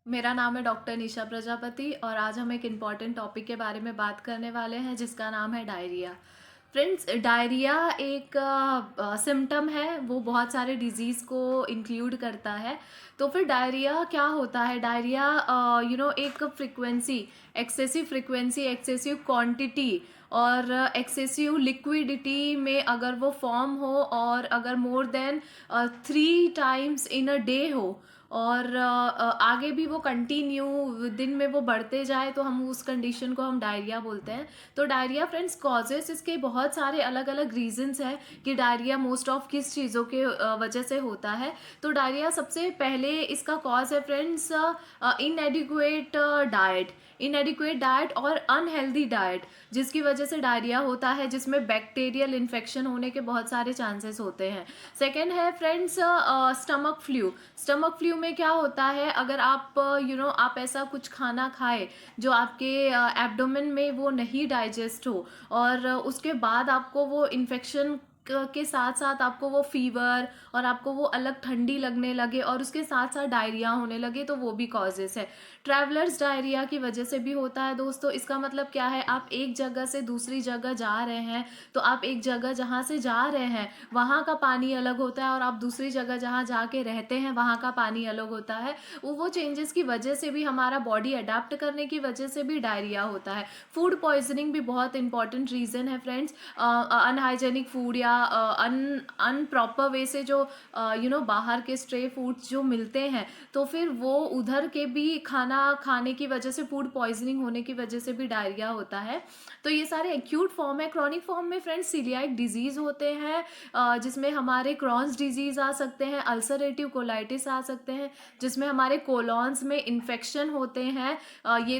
मेरा नाम है डॉक्टर निशा प्रजापति और आज हम एक इम्पॉर्टेंट टॉपिक के बारे में बात करने वाले हैं जिसका नाम है डायरिया। फ्रेंड्स, डायरिया एक सिम्टम है, वो बहुत सारे डिजीज़ को इंक्लूड करता है। तो फिर डायरिया क्या होता है? डायरिया एक frequency, excessive frequency, excessive quantity और एक्सेसिव लिक्विडिटी में अगर वो फॉर्म हो और अगर more than 3 times in a day हो और आगे भी वो कंटिन्यू दिन में वो बढ़ते जाए तो हम उस कंडीशन को हम डायरिया बोलते हैं। तो डायरिया फ्रेंड्स, कॉजेस इसके बहुत सारे अलग अलग रीजंस हैं कि डायरिया मोस्ट ऑफ किस चीज़ों के वजह से होता है। तो डायरिया सबसे पहले इसका कॉज है फ्रेंड्स इनएडिक्वेट डाइट, इनएडिक्वेट डाइट और अनहेल्दी डाइट, जिसकी वजह से डायरिया होता है, जिसमें बैक्टीरियल इन्फेक्शन होने के बहुत सारे चांसेस होते हैं। सेकेंड है friends stomach flu. Stomach flu में क्या होता है, अगर आप आप ऐसा कुछ खाना खाए जो आपके एब्डोमेन में वो नहीं डाइजेस्ट हो और उसके बाद आपको वो इन्फेक्शन के साथ साथ आपको वो फीवर और आपको वो अलग ठंडी लगने लगे और उसके साथ साथ डायरिया होने लगे, तो वो भी कॉजेस है। ट्रैवलर्स डायरिया की वजह से भी होता है दोस्तों। इसका मतलब क्या है, आप एक जगह से दूसरी जगह जा रहे हैं, तो आप एक जगह जहाँ से जा रहे हैं वहाँ का पानी अलग होता है और आप दूसरी जगह जहाँ जाके रहते हैं वहाँ का पानी अलग होता है। वो चेंजेस की वजह से भी, हमारा बॉडी अडाप्ट करने की वजह से भी डायरिया होता है। फूड पॉइजनिंग भी बहुत इंपॉर्टेंट रीज़न है फ्रेंड्स। अनहाइजेनिक फूड या अन प्रॉपर वे से जो बाहर के स्ट्रे फूड्स जो मिलते हैं, तो फिर वो उधर के भी खाना खाने की वजह से, फूड पॉइजनिंग होने की वजह से भी डायरिया होता है। तो ये सारे एक्यूट फॉर्म है। क्रॉनिक फॉर्म में फ्रेंड्स सीलियाक डिजीज़ होते हैं, जिसमें हमारे क्रॉन्स डिजीज़ आ सकते हैं, अल्सरेटिव कोलाइटिस आ सकते हैं, जिसमें हमारे कोलॉन्स में इन्फेक्शन होते हैं। ये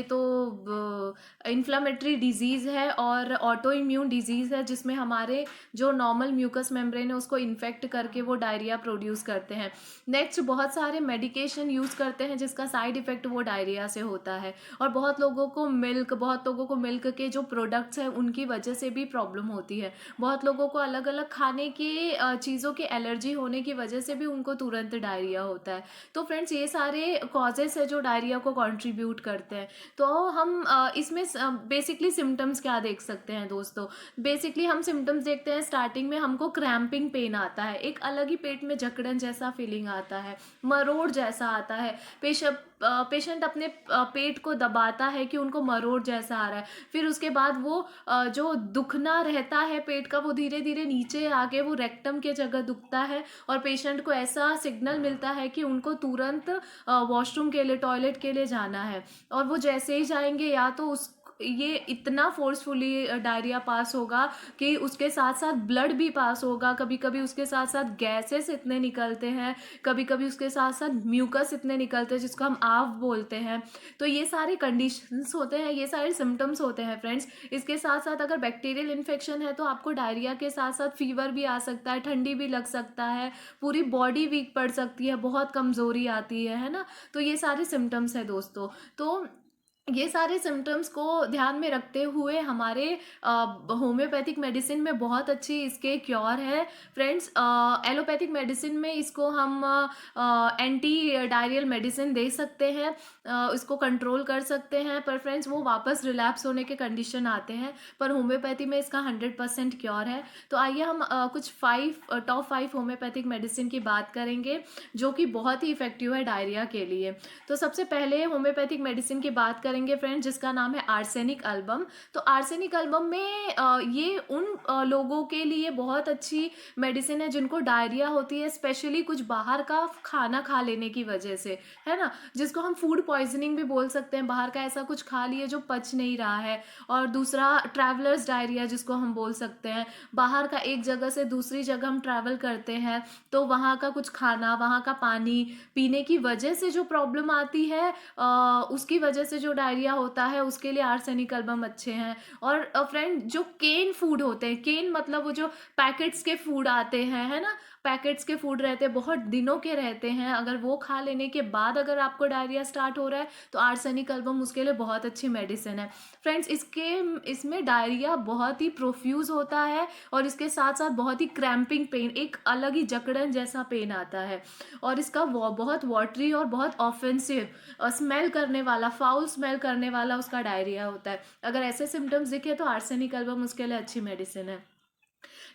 तो इन्फ्लामेटरी डिजीज़ है और ऑटो इम्यून डिजीज़ है, जिसमें हमारे जो नॉर्मल म्यूकस मेम्ब्रेन है उसको इन्फेक्ट करके वो डायरिया प्रोड्यूस करते हैं। नेक्स्ट, बहुत सारे मेडिकेशन यूज़ करते हैं जिसका साइड इफ़ेक्ट वो डायरिया से होता है। और बहुत लोगों को मिल्क के जो प्रोडक्ट्स हैं उनकी वजह से भी प्रॉब्लम होती है। बहुत लोगों को अलग अलग खाने के चीज़ों की एलर्जी होने की वजह से भी उनको तुरंत डायरिया होता है। तो फ्रेंड्स, ये सारे कॉजेस है जो डायरिया को कंट्रीब्यूट करते हैं। तो हम इसमें बेसिकली सिम्टम्स क्या देख सकते हैं दोस्तों? बेसिकली हम सिम्टम्स देखते हैं, स्टार्टिंग में हमको क्रैम्पिंग पेन आता है, एक अलग ही पेट में जकड़न जैसा फीलिंग आता है, मरोड़ जैसा आता है। पेशेंट अपने पेट को दबाता है कि उनको मरोड़ जैसा आ रहा है। फिर उसके बाद वो जो दुखना रहता है पेट का, वो धीरे धीरे नीचे आके वो रेक्टम के जगह दुखता है और पेशेंट को ऐसा सिग्नल मिलता है कि उनको तुरंत वॉशरूम के लिए, टॉयलेट के लिए जाना है। और वो जैसे ही जाएंगे, या तो उस ये इतना फोर्सफुली डायरिया पास होगा कि उसके साथ साथ ब्लड भी पास होगा, कभी कभी उसके साथ साथ गैसेस इतने निकलते हैं, कभी कभी उसके साथ साथ म्यूकस इतने निकलते हैं जिसको हम आव बोलते हैं। तो ये सारे कंडीशंस होते हैं, ये सारे सिम्टम्स होते हैं फ्रेंड्स। इसके साथ साथ अगर बैक्टीरियल इन्फेक्शन है तो आपको डायरिया के साथ साथ फीवर भी आ सकता है, ठंडी भी लग सकता है, पूरी बॉडी वीक पड़ सकती है, बहुत कमज़ोरी आती है ना। तो ये सारे सिम्टम्स है दोस्तों। तो ये सारे सिम्टम्स को ध्यान में रखते हुए हमारे होम्योपैथिक मेडिसिन में बहुत अच्छी इसके क्योर है फ्रेंड्स। एलोपैथिक मेडिसिन में इसको हम एंटी डायरियल मेडिसिन दे सकते हैं, इसको कंट्रोल कर सकते हैं, पर फ्रेंड्स वो वापस रिलैप्स होने के कंडीशन आते हैं। पर होम्योपैथी में इसका 100% क्योर है। तो आइए हम कुछ टॉप 5 होम्योपैथिक मेडिसिन की बात करेंगे जो कि बहुत ही इफेक्टिव है डायरिया के लिए। तो सबसे पहले होम्योपैथिक मेडिसिन की बात करेंगे फ्रेंड्स, जिसका नाम है आर्सेनिक अल्बम। तो आर्सेनिक अल्बम में ये उन लोगों के लिए बहुत अच्छी मेडिसिन है जिनको डायरिया होती है, स्पेशली कुछ बाहर का खाना खा लेने की वजह से, है ना, जिसको हम फूड पॉइजनिंग भी बोल सकते हैं। बाहर का ऐसा कुछ खा लिए जो पच नहीं रहा है। और दूसरा, ट्रैवलर्स डायरिया जिसको हम बोल सकते हैं, बाहर का एक जगह से दूसरी जगह हम ट्रैवल करते हैं तो वहाँ का कुछ खाना, वहाँ का पानी पीने की वजह से जो प्रॉब्लम आती है, उसकी वजह से जो डायरिया होता है, उसके लिए आर्सेनिक अल्बम अच्छे हैं। और फ्रेंड, जो केन फूड होते हैं, केन मतलब वो जो पैकेट्स के फूड आते हैं, है ना, पैकेट्स के फूड रहते हैं, बहुत दिनों के रहते हैं, अगर वो खा लेने के बाद अगर आपको डायरिया स्टार्ट हो रहा है तो आर्सेनिक एल्बम उसके लिए बहुत अच्छी मेडिसिन है। फ्रेंड्स, इसमें डायरिया बहुत ही प्रोफ्यूज होता है और इसके साथ साथ बहुत ही क्रैम्पिंग पेन, एक अलग ही जकड़न जैसा पेन आता है, और इसका बहुत वाटरी और बहुत ऑफेंसिव स्मेल करने वाला, फाउल स्मेल करने वाला उसका डायरिया होता है। अगर ऐसे सिम्टम्स दिखे तो आर्सेनिक एल्बम उसके लिए अच्छी मेडिसिन है।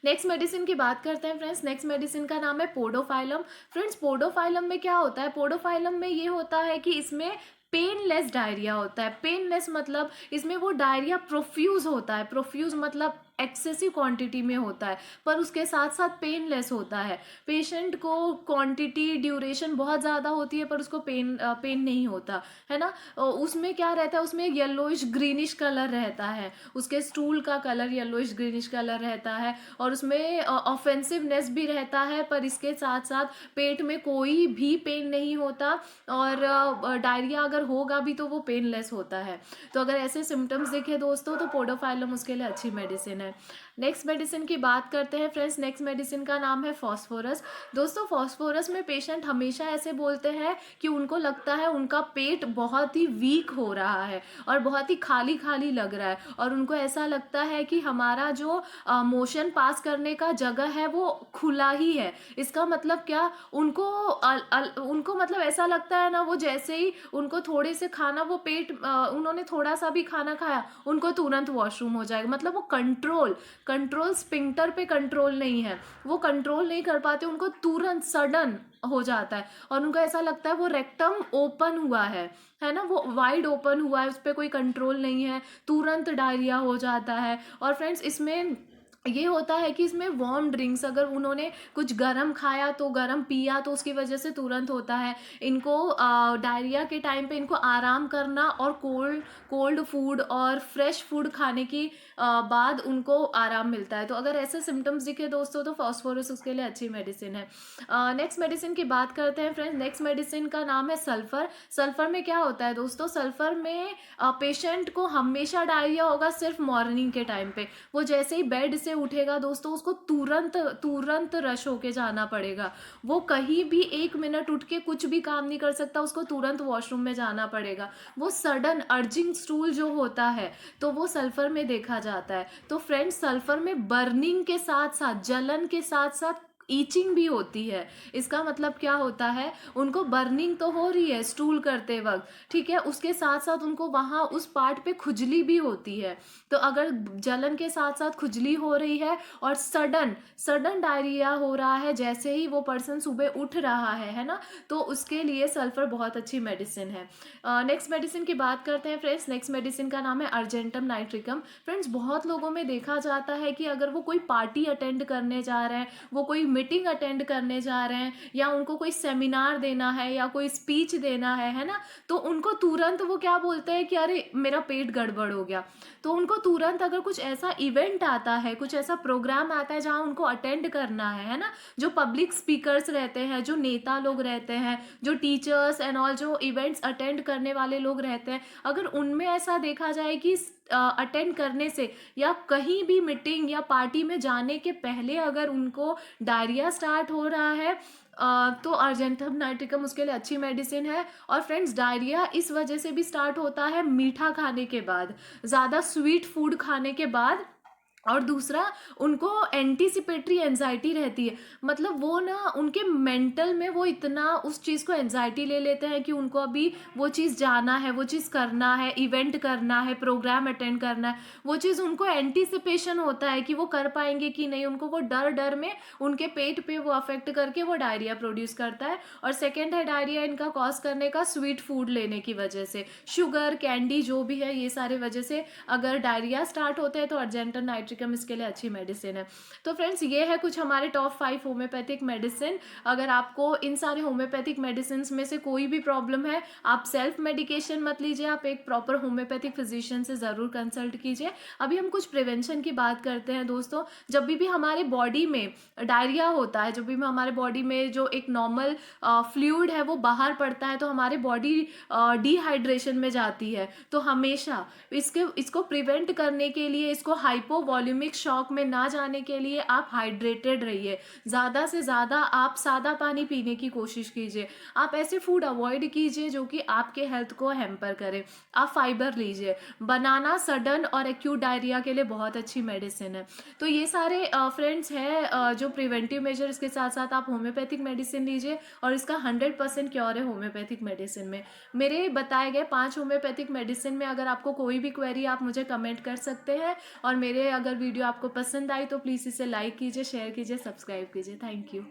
नेक्स्ट मेडिसिन की बात करते हैं फ्रेंड्स। नेक्स्ट मेडिसिन का नाम है पोडोफाइलम। फ्रेंड्स, पोडोफाइलम में क्या होता है? पोडोफाइलम में ये होता है कि इसमें पेनलेस डायरिया होता है। पेनलेस मतलब इसमें वो डायरिया प्रोफ्यूज होता है, प्रोफ्यूज मतलब एक्सेसिव क्वांटिटी में होता है, पर उसके साथ साथ पेनलेस होता है। पेशेंट को क्वांटिटी ड्यूरेशन बहुत ज़्यादा होती है पर उसको पेन नहीं होता है ना। उसमें क्या रहता है? उसमें येलोइश ग्रीनिश कलर रहता है, उसके स्टूल का कलर येलोइश ग्रीनिश कलर रहता है, और उसमें ऑफेंसिवनेस भी रहता है, पर इसके साथ साथ पेट में कोई भी पेन नहीं होता, और डायरिया अगर होगा भी तो वो पेनलेस होता है। तो अगर ऐसे सिम्टम्स दिखे दोस्तों तो पोडोफाइलम उसके लिए अच्छी मेडिसिन है। नेक्स्ट मेडिसिन की बात करते हैं फ्रेंड्स। नेक्स्ट मेडिसिन का नाम है फॉस्फोरस। दोस्तों, फॉस्फोरस में पेशेंट हमेशा ऐसे बोलते हैं कि उनको लगता है उनका पेट बहुत ही वीक हो रहा है और बहुत ही खाली खाली लग रहा है, और उनको ऐसा लगता है कि हमारा जो मोशन पास करने का जगह है वो खुला ही है। इसका मतलब क्या? उनको मतलब ऐसा लगता है ना, वो जैसे ही उनको थोड़े से खाना, वो उन्होंने थोड़ा सा भी खाना खाया उनको तुरंत वॉशरूम हो जाएगा। मतलब वो कंट्रोल स्पिंक्टर पे कंट्रोल नहीं है, वो कंट्रोल नहीं कर पाते, उनको तुरंत सडन हो जाता है, और उनको ऐसा लगता है वो रेक्टम ओपन हुआ है ना, वो वाइड ओपन हुआ है, उस पर कोई कंट्रोल नहीं है, तुरंत डायरिया हो जाता है। और फ्रेंड्स, इसमें ये होता है कि इसमें वार्म ड्रिंक्स, अगर उन्होंने कुछ गर्म खाया तो गर्म पिया तो उसकी वजह से तुरंत होता है। इनको डायरिया के टाइम पे इनको आराम करना और कोल्ड फूड और फ्रेश फूड खाने की बाद उनको आराम मिलता है। तो अगर ऐसे सिम्टम्स दिखे दोस्तों तो फॉस्फोरस उसके लिए अच्छी मेडिसिन है। नेक्स्ट मेडिसिन की बात करते हैं फ्रेंड्स। नेक्स्ट मेडिसिन का नाम है सल्फर। सल्फर में क्या होता है दोस्तों? सल्फर में पेशेंट को हमेशा डायरिया होगा सिर्फ मॉर्निंग के टाइम पे। वो जैसे ही बेड से उठेगा दोस्तों उसको तुरंत रश होके जाना पड़ेगा। वो कहीं भी 1 मिनट उठ के कुछ भी काम नहीं कर सकता, उसको तुरंत वॉशरूम में जाना पड़ेगा। वो सडन अर्जिंग स्टूल जो होता है तो वो सल्फर में देखा जाता है। तो फ्रेंड्स, सल्फर में बर्निंग के साथ साथ, जलन के साथ साथ ईचिंग भी होती है। इसका मतलब क्या होता है? उनको बर्निंग तो हो रही है स्टूल करते वक्त, ठीक है, उसके साथ साथ उनको वहाँ उस पार्ट पे खुजली भी होती है। तो अगर जलन के साथ साथ खुजली हो रही है और सडन डायरिया हो रहा है जैसे ही वो पर्सन सुबह उठ रहा है ना, तो उसके लिए सल्फर बहुत अच्छी मेडिसिन है। नेक्स्ट मेडिसिन की बात करते हैं फ्रेंड्स। नेक्स्ट मेडिसिन का नाम है अर्जेंटम नाइट्रिकम। फ्रेंड्स, बहुत लोगों में देखा जाता है कि अगर वो कोई पार्टी अटेंड करने जा रहे हैं, वो कोई मीटिंग अटेंड करने जा रहे हैं, या उनको कोई सेमिनार देना है या कोई स्पीच देना है ना, तो उनको तुरंत वो क्या बोलते हैं कि अरे मेरा पेट गड़बड़ हो गया। तो उनको तुरंत अगर कुछ ऐसा इवेंट आता है, कुछ ऐसा प्रोग्राम आता है जहाँ उनको अटेंड करना है ना, जो पब्लिक स्पीकर्स रहते हैं, जो नेता लोग रहते हैं, जो टीचर्स एंड ऑल, जो इवेंट्स अटेंड करने वाले लोग रहते हैं, अगर उनमें ऐसा देखा जाए कि अटेंड करने से या कहीं भी मीटिंग या पार्टी में जाने के पहले अगर उनको डायरिया स्टार्ट हो रहा है तो अर्जेंटम नाइट्रिकम उसके लिए अच्छी मेडिसिन है। और फ्रेंड्स, डायरिया इस वजह से भी स्टार्ट होता है मीठा खाने के बाद, ज़्यादा स्वीट फूड खाने के बाद। और दूसरा, उनको एंटीसिपेटरी एंजाइटी रहती है, मतलब वो ना उनके मेंटल में वो इतना उस चीज़ को एंजाइटी ले लेते हैं कि उनको अभी वो चीज़ जाना है, वो चीज़ करना है, इवेंट करना है, प्रोग्राम अटेंड करना है, वो चीज़ उनको एंटीसिपेशन होता है कि वो कर पाएंगे कि नहीं, उनको वो डर में उनके पेट पे वो अफेक्ट करके वो डायरिया प्रोड्यूस करता है। और सेकेंड है डायरिया इनका कॉज करने का स्वीट फूड लेने की वजह से, शुगर कैंडी जो भी है, ये सारे वजह से अगर डायरिया स्टार्ट होते हैं तो अर्जेंटम नाइट्रिकम इसके लिए अच्छी मेडिसिन है। तो फ्रेंड्स, ये है कुछ हमारे टॉप 5 होम्योपैथिक मेडिसिन। अगर आपको इन सारे होम्योपैथिक मेडिसिन में से कोई भी प्रॉब्लम है, आप सेल्फ मेडिकेशन मत लीजिए, आप एक प्रॉपर होम्योपैथिक फिजिशियन से ज़रूर कंसल्ट कीजिए। अभी हम कुछ प्रिवेंशन की बात करते हैं दोस्तों। जब भी हमारे बॉडी में डायरिया होता है, जब भी हमारे बॉडी में जो एक नॉर्मल फ्लूइड है वो बाहर पड़ता है, तो हमारी बॉडी डिहाइड्रेशन में जाती है। तो हमेशा इसको प्रिवेंट करने के लिए इसको हाइपोवॉल वॉल्यूमिक शॉक में ना जाने के लिए आप हाइड्रेटेड रहिए। ज़्यादा से ज़्यादा आप सादा पानी पीने की कोशिश कीजिए। आप ऐसे फूड अवॉइड कीजिए जो कि आपके हेल्थ को हैम्पर करे। आप फाइबर लीजिए। बनाना सडन और एक्यूट डायरिया के लिए बहुत अच्छी मेडिसिन है। तो ये सारे फ्रेंड्स हैं जो प्रिवेंटिव मेजर्स के साथ साथ आप होम्योपैथिक मेडिसिन लीजिए और इसका 100% क्योर है होम्योपैथिक मेडिसिन में। मेरे बताए गए 5 होम्योपैथिक मेडिसिन में अगर आपको कोई भी क्वेरी आप मुझे कमेंट कर सकते हैं। और मेरे अगर वीडियो आपको पसंद आई तो प्लीज़ इसे लाइक कीजिए, शेयर कीजिए, सब्सक्राइब कीजिए। Thank you.